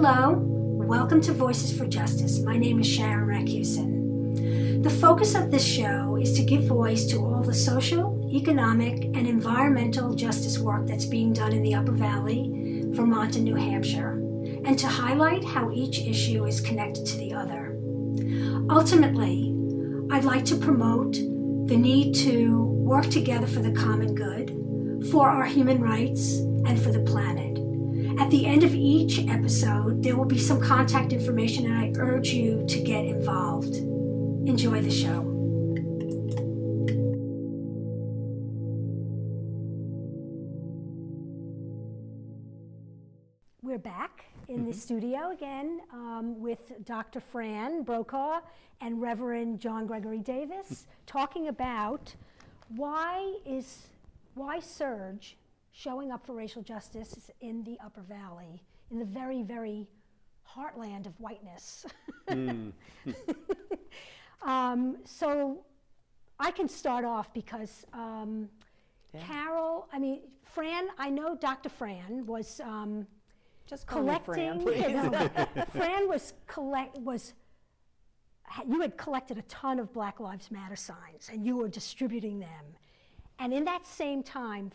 Hello, welcome to Voices for Justice. My name is Sharon Racusin. The focus of this show is to give voice to all the social, economic, and environmental justice work that's being done in the Upper Valley, Vermont, and New Hampshire, and to highlight how each issue is connected to the other. Ultimately, I'd like to promote the need to work together for the common good, for our human rights, and for the planet. At the end of each episode, there will be some contact information, and I urge you to get involved. Enjoy the show. We're back in the studio again with Dr. Fran Brokaw and Reverend John Gregory Davis talking about why SURJ showing up for racial justice in the Upper Valley, in the very, very heartland of whiteness. So I can start off because Fran, I know Dr. Fran was just collecting. Fran you had collected a ton of Black Lives Matter signs and you were distributing them. And in that same time,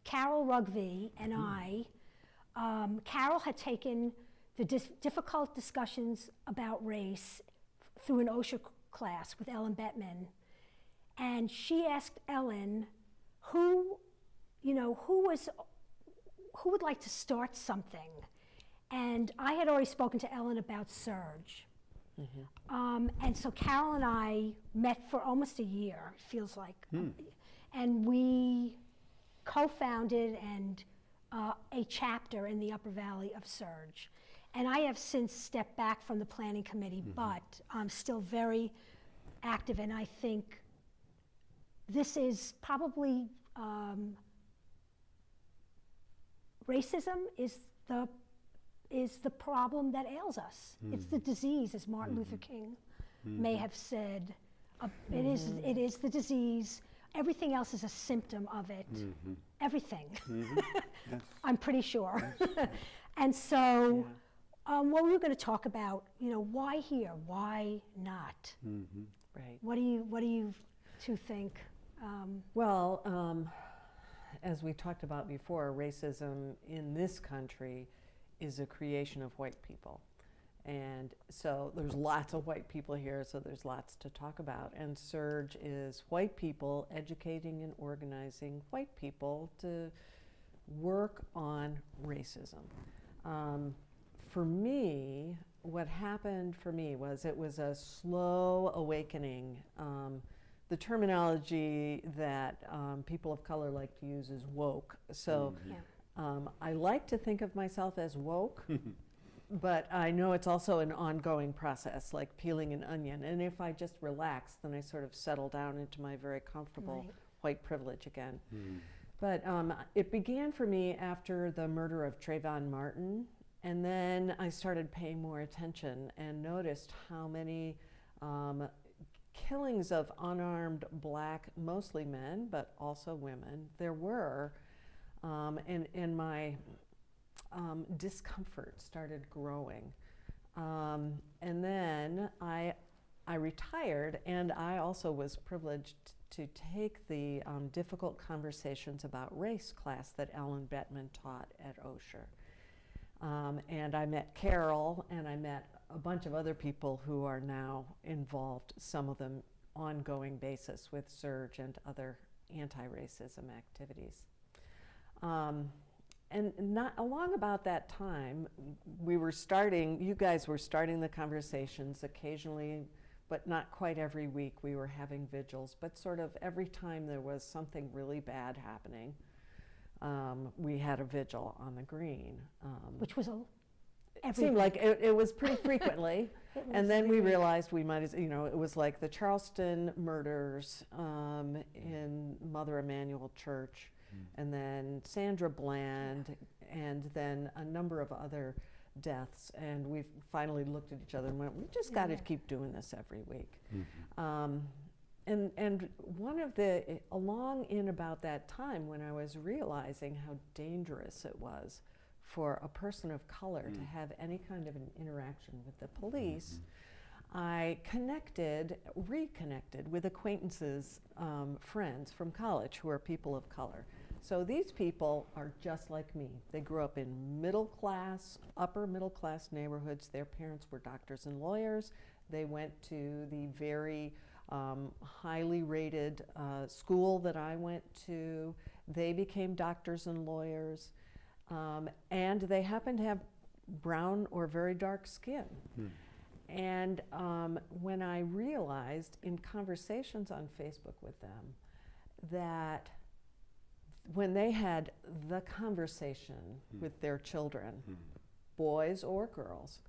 Carol Rugby and Carol had taken the difficult discussions about race through an OSHA class with Ellen Bettman. And she asked Ellen, who would like to start something? And I had already spoken to Ellen about SURJ. Mm-hmm. And so Carol and I met for almost a year, it feels like. And we co-founded a chapter in the Upper Valley of SURJ. And I have since stepped back from the planning committee, but I'm still very active, and I think this is probably, racism is the problem that ails us. It's the disease, as Martin Luther King may have said. It is the disease. Everything else is a symptom of it. Everything. Yes. I'm pretty sure. Yes. And so, we were going to talk about, why here? Why not? Right. What do you two think? As we talked about before, racism in this country is a creation of white people. And so there's lots of white people here, so there's lots to talk about. And SURJ is white people educating and organizing white people to work on racism. For me, what happened for me was it was a slow awakening. The terminology that people of color like to use is woke. So I like to think of myself as woke. But I know it's also an ongoing process, like peeling an onion. And if I just relax, then I sort of settle down into my very comfortable white privilege again. But it began for me after the murder of Trayvon Martin. And then I started paying more attention and noticed how many killings of unarmed Black, mostly men, but also women, there were. And my discomfort started growing. And then I retired, and I also was privileged to take the difficult conversations about race class that Ellen Bettman taught at OSHA. And I met Carol, and I met a bunch of other people who are now involved, some of them ongoing basis with SURJ and other anti-racism activities. And not along about that time, you guys were starting the conversations occasionally, but not quite every week. We were having vigils, but sort of every time there was something really bad happening, we had a vigil on the green. Which was it seemed like it was pretty frequently. And then we realized we might, it was like the Charleston murders in Mother Emanuel Church, and then Sandra Bland, and then a number of other deaths. And we finally looked at each other and went, we just got to keep doing this every week. And one of along in about that time when I was realizing how dangerous it was for a person of color to have any kind of an interaction with the police, I reconnected with acquaintances, friends from college who are people of color. So these people are just like me. They grew up in middle class, upper middle class neighborhoods. Their parents were doctors and lawyers. They went to the very highly rated school that I went to. They became doctors and lawyers. And they happened to have brown or very dark skin. And when I realized in conversations on Facebook with them that when they had the conversation with their children, boys or girls,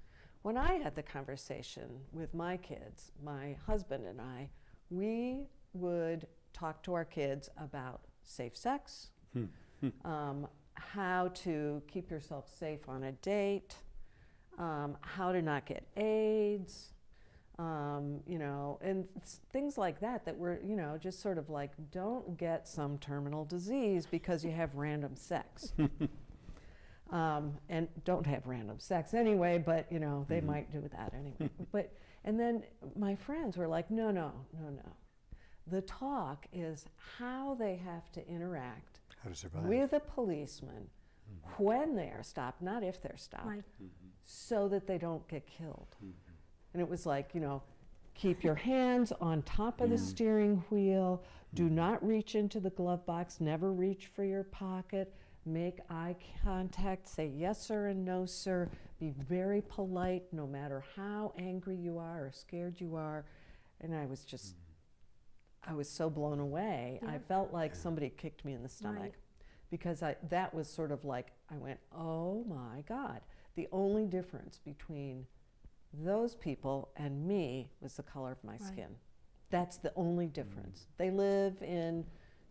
when I had the conversation with my kids, my husband and I, we would talk to our kids about safe sex, how to keep yourself safe on a date, how to not get AIDS, you know, and things like that that were, you know, just sort of like, don't get some terminal disease because you have random sex. And don't have random sex anyway, but, you know, they might do that anyway. But, and then my friends were like, no, no, no, no. The talk is how they have to interact with a policeman when they are stopped, not if they're stopped, so that they don't get killed. And it was like, you know, keep your hands on top of the steering wheel, do not reach into the glove box, never reach for your pocket, make eye contact, say yes sir and no sir, be very polite no matter how angry you are or scared you are. And I was just, I was so blown away. I felt like somebody kicked me in the stomach. Because that was sort of like, I went, oh my God. The only difference between those people and me was the color of my skin. That's the only difference. They live in,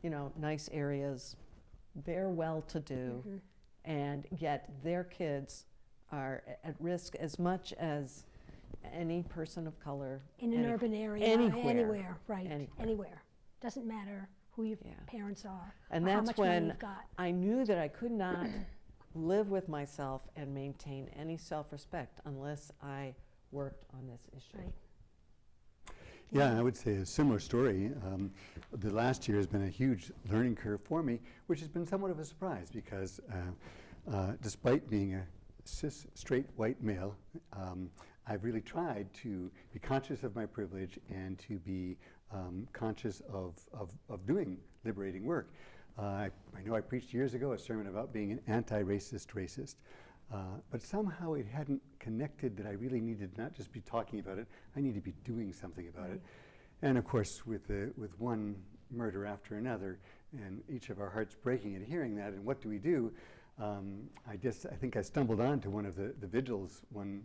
you know, nice areas. They're well-to-do, and yet their kids are at risk as much as any person of color. In an urban area, anywhere, anywhere. Doesn't matter who your parents are, and that's when I knew that I could not live with myself and maintain any self-respect unless I worked on this issue. Yeah, I would say a similar story. The last year has been a huge learning curve for me, which has been somewhat of a surprise because despite being a cis, straight, white male, I've really tried to be conscious of my privilege and to be conscious of doing liberating work. I know I preached years ago a sermon about being an anti-racist racist, but somehow it hadn't connected that I really needed to not just be talking about it, I need to be doing something about it. And of course, with one murder after another, and each of our hearts breaking at hearing that, and what do we do? I think I stumbled onto one of the vigils one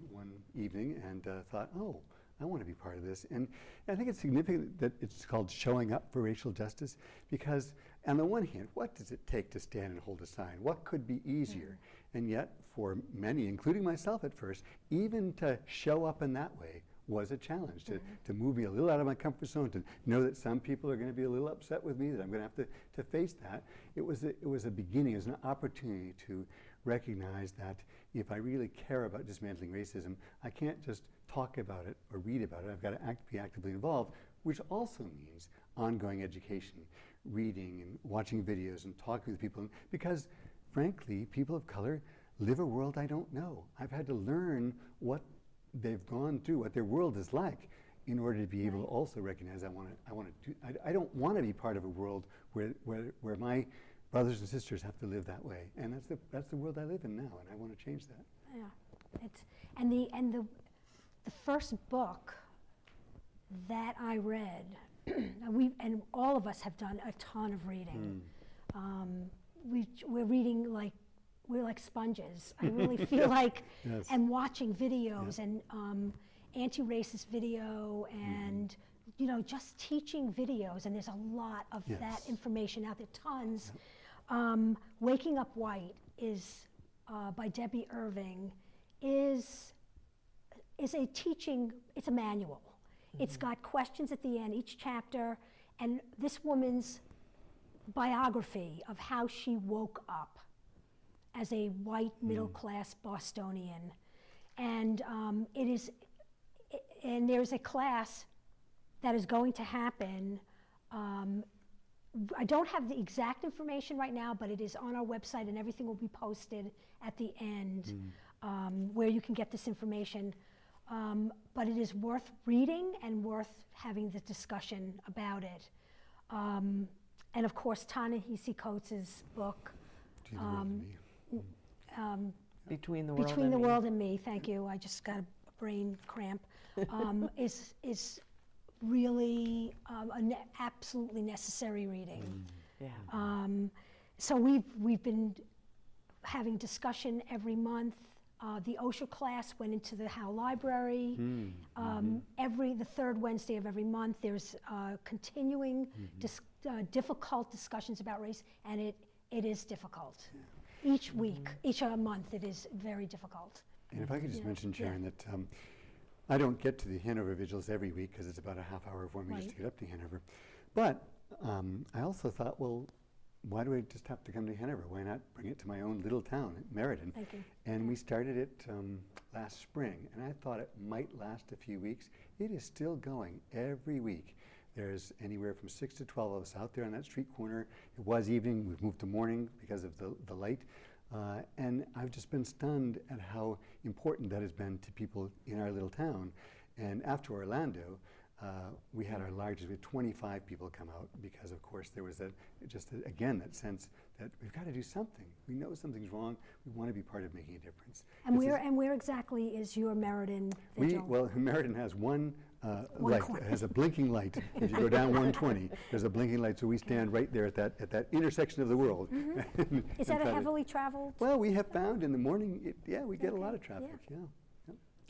evening and thought, oh, I want to be part of this. And I think it's significant that it's called showing up for racial justice, because on the one hand, what does it take to stand and hold a sign? What could be easier? And yet, for many, including myself at first, even to show up in that way was a challenge, to move me a little out of my comfort zone, to know that some people are going to be a little upset with me, that I'm going to have to face that. It was a beginning, it was an opportunity to recognize that if I really care about dismantling racism, I can't just talk about it or read about it. I've got to be actively involved, which also means ongoing education, reading and watching videos and talking with people, because frankly, people of color live a world I don't know. I've had to learn what they've gone through, what their world is like, in order to be able to also recognize I don't want to be part of a world where my brothers and sisters have to live that way, and that's the world I live in now, and I want to change that. Yeah, and the first book that I read, and all of us have done a ton of reading. We're reading like we're like sponges. I really feel like, and watching videos and anti-racist video and you know, just teaching videos, and there's a lot of that information out there, tons. Waking Up White is by Debbie Irving is a teaching, it's a manual. It's got questions at the end, each chapter, and this woman's biography of how she woke up as a white middle-class Bostonian. And and there's a class that is going to happen. I don't have the exact information right now, but it is on our website, and everything will be posted at the end where you can get this information. But it is worth reading and worth having the discussion about it. And of course, Ta-Nehisi Coates' book, Between the World Between and the Me. World and Me, thank you, I just got a brain cramp, is really absolutely necessary reading. Yeah. So we've been having discussion every month. The OSHA class went into the Howe Library. The third Wednesday of every month, there's continuing difficult discussions about race, and it is difficult. Each week, each month, it is very difficult. And if I could just mention, Sharon, that I don't get to the Hanover vigils every week because it's about a half hour for me just to get up to Hanover. But I also thought, well, why do I just have to come to Hanover? Why not bring it to my own little town, Meriden? Thank you. And we started it last spring, and I thought it might last a few weeks. It is still going every week. There's anywhere from 6 to 12 of us out there on that street corner. It was evening, we've moved to morning because of the light. And I've just been stunned at how important that has been to people in our little town. And after Orlando, we had our largest, we had 25 people come out because, of course, there was again, that sense that we've got to do something. We know something's wrong. We want to be part of making a difference. And where exactly is your Meriden vigil? Well, Meriden has one One light. corner. It has a blinking light. As you go down 120, there's a blinking light. So we stand right there at that intersection of the world. Is that a heavily traveled? Well, we have found in the morning, we get a lot of traffic. Yeah.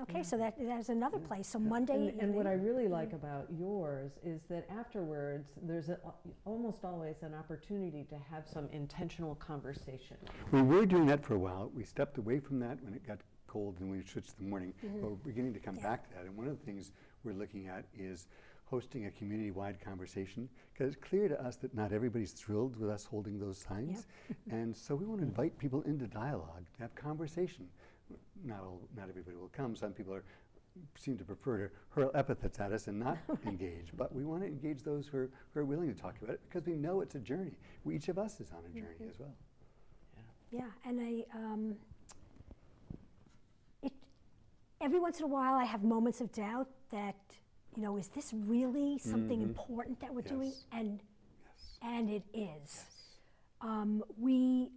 Okay, so that's another place. So Monday evening. And what I really like about yours is that afterwards, there's almost always an opportunity to have some intentional conversation. We were doing that for a while. We stepped away from that when it got cold and we switched to the morning. But we're beginning to come back to that. And one of the things we're looking at is hosting a community-wide conversation, because it's clear to us that not everybody's thrilled with us holding those signs. And so we want to invite people into dialogue, to have conversation. Not everybody will come. Some people seem to prefer to hurl epithets at us and not engage. But we want to engage those who are willing to talk about it, because we know it's a journey. Each of us is on a journey as well. Yeah, and every once in a while I have moments of doubt that, is this really something important that we're doing? And it is. We,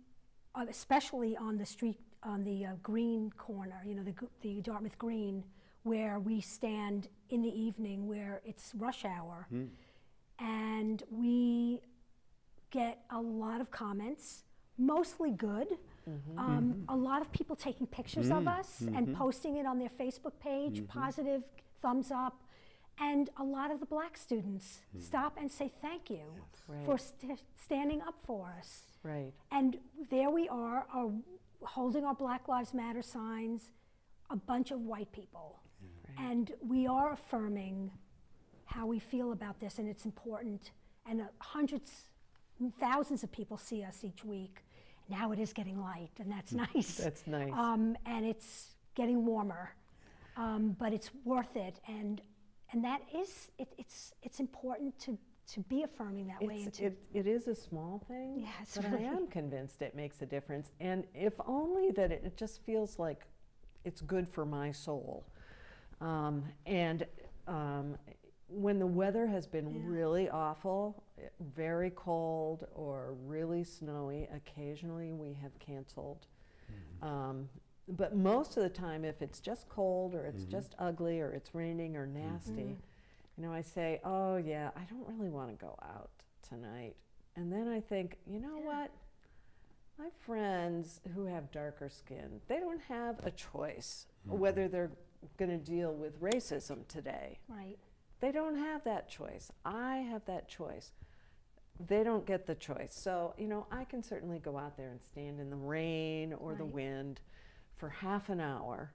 especially on the street, on the green corner, the Dartmouth Green, where we stand in the evening where it's rush hour, and we get a lot of comments, mostly good. A lot of people taking pictures of us and posting it on their Facebook page, positive, thumbs up, and a lot of the black students stop and say thank you for standing up for us. Right. And there we are holding our Black Lives Matter signs, a bunch of white people. And we are affirming how we feel about this, and it's important. And hundreds, thousands of people see us each week. Now it is getting light, and that's nice. That's nice. And it's getting warmer, but it's worth it. And that is, it's important to be affirming that way. It is a small thing, Yeah, it's but really- I am convinced it makes a difference. And if only that it just feels like it's good for my soul. When the weather has been really awful, very cold or really snowy, occasionally we have canceled. But most of the time, if it's just cold or it's just ugly or it's raining or nasty, I say, oh yeah, I don't really want to go out tonight. And then I think, you know what? My friends who have darker skin, they don't have a choice whether they're going to deal with racism today. Right. They don't have that choice. I have that choice. They don't get the choice. So, I can certainly go out there and stand in the rain or the wind for half an hour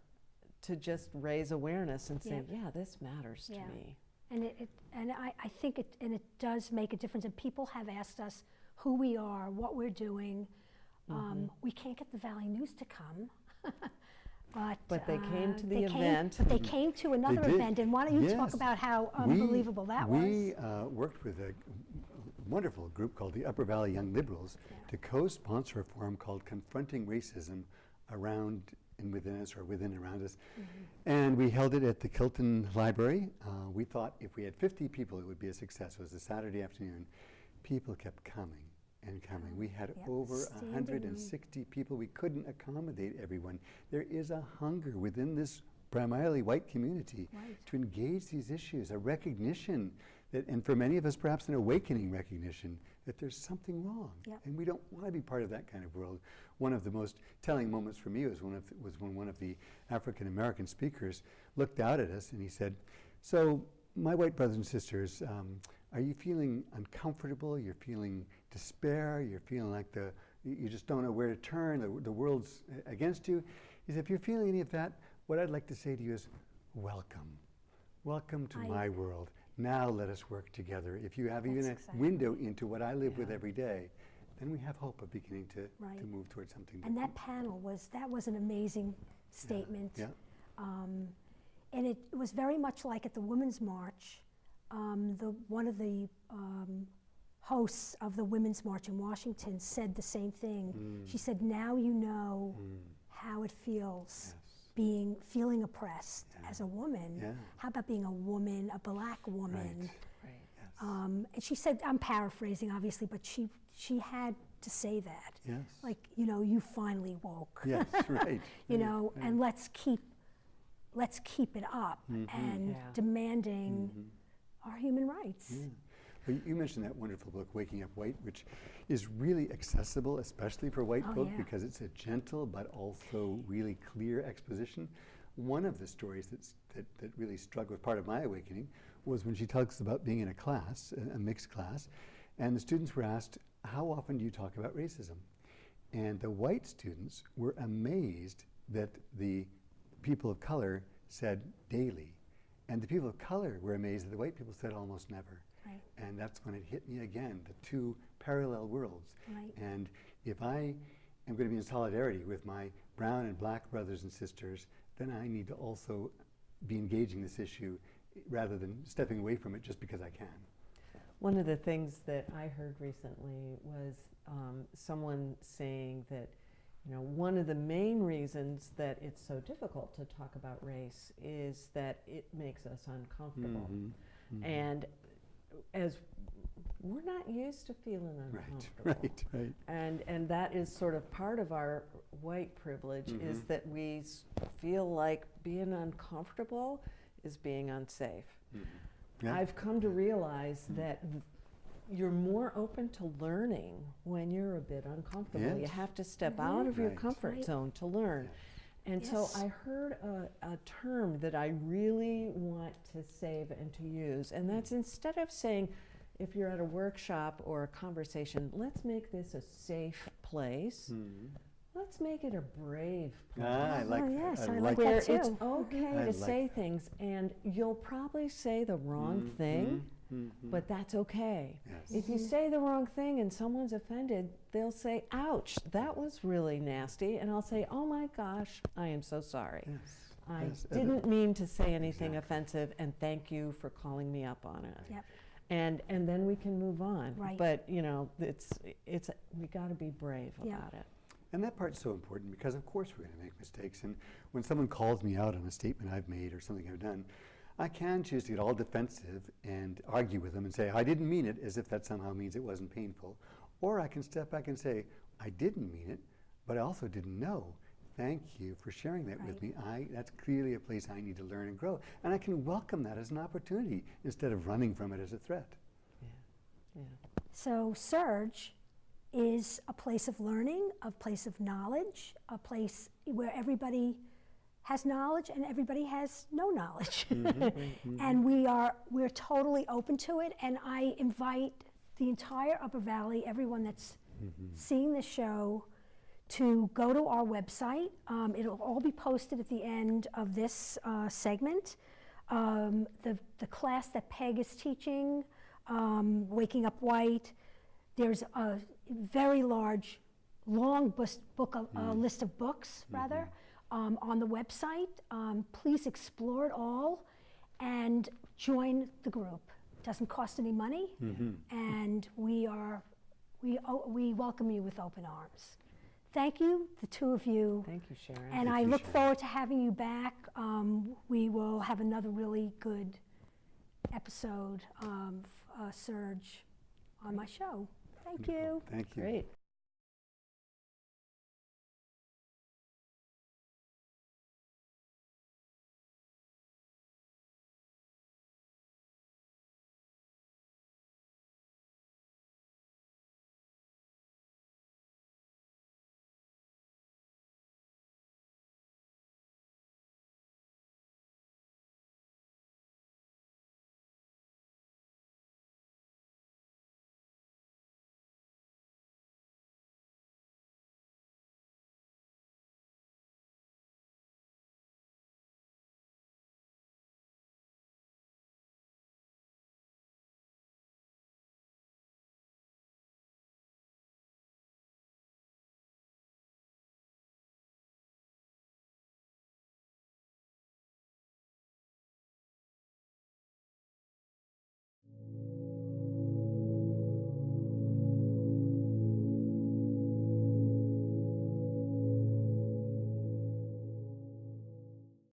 to just raise awareness and say, yeah, this matters to me. And I think it does make a difference. And people have asked us who we are, what we're doing. We can't get the Valley News to come. But they came to the they came- event. But they came to another did. event, and why don't you talk Yes. about how unbelievable that was? We worked with a wonderful group called the Upper Valley Young Liberals to co-sponsor a forum called Confronting Racism Around and Within Us, or Within and Around Us. And we held it at the Kilton Library. We thought if we had 50 people, it would be a success. It was a Saturday afternoon. People kept coming and coming. We had over standing 160 people. We couldn't accommodate everyone. There is a hunger within this primarily white community to engage these issues, a recognition that, and for many of us perhaps an awakening recognition that there's something wrong. And we don't want to be part of that kind of world. One of the most telling moments for me was when one of the African American speakers looked out at us and he said, "So my white brothers and sisters, are you feeling uncomfortable? You're feeling despair? You're feeling like you just don't know where to turn, the world's against you?" He said, "If you're feeling any of that, what I'd like to say to you is, welcome. Welcome to my world. Now let us work together. If you have even a window into what I live with every day, then we have hope of beginning to move towards something different." And that panel was an amazing statement. And it was very much like at the Women's March. One of the hosts of the Women's March in Washington said the same thing. She said, "Now you know how it feels feeling oppressed as a woman. How about being a woman, a black woman?" And she said, I'm paraphrasing obviously, but she had to say that. Like, you finally woke. And let's keep it up and demanding our human rights. Well, you mentioned that wonderful book, Waking Up White, which is really accessible, especially for white folk, because it's a gentle but also really clear exposition. One of the stories that really struck with part of my awakening was when she talks about being in a class, a mixed class, and the students were asked, "How often do you talk about racism?" And the white students were amazed that the people of color said daily. And the people of color were amazed that the white people said almost never. And that's when it hit me again, the two parallel worlds. And if I am going to be in solidarity with my brown and black brothers and sisters, then I need to also be engaging this issue rather than stepping away from it just because I can. One of the things that I heard recently was someone saying that one of the main reasons that it's so difficult to talk about race is that it makes us uncomfortable. And as we're not used to feeling uncomfortable. And that is sort of part of our white privilege is that we feel like being uncomfortable is being unsafe. I've come to realize that you're more open to learning when you're a bit uncomfortable. You have to step out of your comfort zone to learn. And so I heard a term that I really want to save and to use, and that's instead of saying, if you're at a workshop or a conversation, let's make this a safe place, let's make it a brave place. I like that. I like where that too. it's okay to say things, and you'll probably say the wrong thing, but that's okay. If you say the wrong thing and someone's offended, they'll say, "Ouch, that was really nasty," and I'll say, "Oh my gosh, I am so sorry. I didn't mean to say anything offensive, and thank you for calling me up on it." And then we can move on. But it's we got to be brave about it. And that part's so important because of course we're going to make mistakes. And when someone calls me out on a statement I've made or something I've done, I can choose to get all defensive and argue with them and say, "I didn't mean it," as if that somehow means it wasn't painful. Or I can step back and say, "I didn't mean it, but I also didn't know. Thank you for sharing that with me. That's clearly a place I need to learn and grow." And I can welcome that as an opportunity instead of running from it as a threat. So SURJ is a place of learning, a place of knowledge, a place where everybody has knowledge and everybody has no knowledge. And we're totally open to it, and I invite the entire Upper Valley, everyone that's seeing the show, to go to our website. It'll all be posted at the end of this segment. The class that Peg is teaching, Waking Up White, there's a very large long list of books, rather, on the website. Please explore it all and join the group. It doesn't cost any money, and we welcome you with open arms. Thank you, the two of you. Thank you, Sharon. And I look forward to having you back. We will have another really good episode of SURJ on my show. Thank you. Thank you. Great.